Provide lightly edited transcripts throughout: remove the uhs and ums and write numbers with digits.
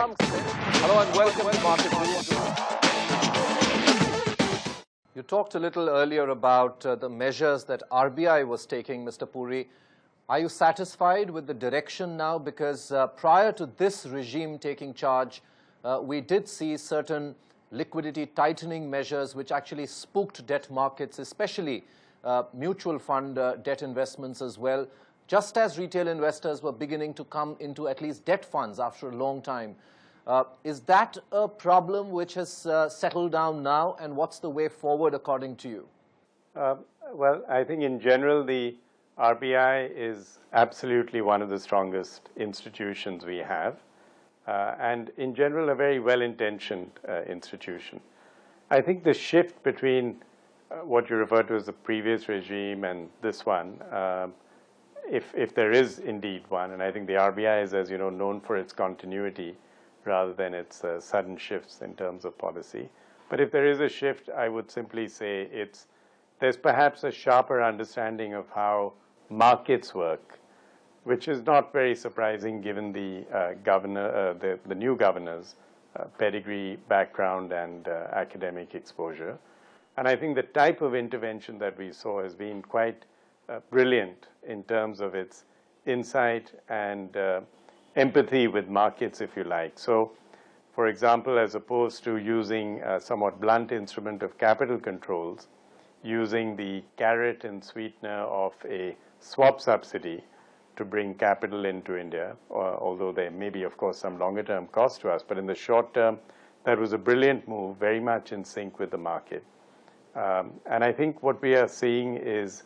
Hello and welcome to Market News. You talked a little earlier about the measures that RBI was taking, Mr. Puri. Are you satisfied with the direction now? Because prior to this regime taking charge, we did see certain liquidity tightening measures which actually spooked debt markets, especially mutual fund debt investments as well, just as retail investors were beginning to come into at least debt funds after a long time. Is that a problem which has settled down now, and what's the way forward according to you? Well, I think in general the RBI is absolutely one of the strongest institutions we have, and in general a very well-intentioned institution. I think the shift between what you refer to as the previous regime and this one, if there is indeed one, and I think the RBI is, as you know, known for its continuity rather than its sudden shifts in terms of policy. But if there is a shift, I would simply say there's perhaps a sharper understanding of how markets work, which is not very surprising given the the new governor's pedigree, background, and academic exposure. And I think the type of intervention that we saw has been quite brilliant in terms of its insight and empathy with markets, if you like. So, for example, as opposed to using a somewhat blunt instrument of capital controls, using the carrot and sweetener of a swap subsidy to bring capital into India, although there may be, of course, some longer-term cost to us, but in the short term, that was a brilliant move, very much in sync with the market. And I think what we are seeing is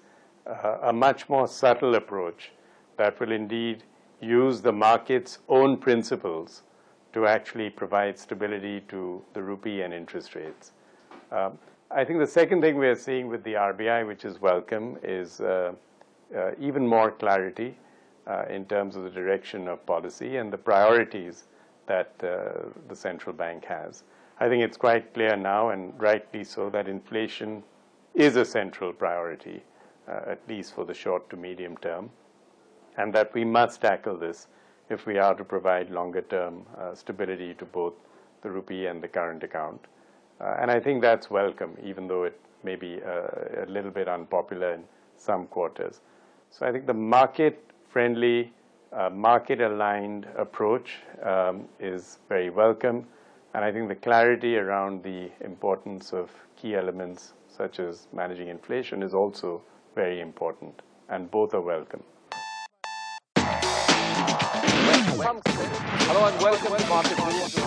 a much more subtle approach that will indeed use the market's own principles to actually provide stability to the rupee and interest rates. I think the second thing we are seeing with the RBI, which is welcome, is even more clarity in terms of the direction of policy and the priorities that the central bank has. I think it's quite clear now, and rightly so, that inflation is a central priority, at least for the short to medium term, and that we must tackle this if we are to provide longer-term stability to both the rupee and the current account. And I think that's welcome, even though it may be a little bit unpopular in some quarters. So I think the market-friendly, market-aligned approach is very welcome, and I think the clarity around the importance of key elements such as managing inflation is also very important, and both are welcome. Hello and welcome to Market News.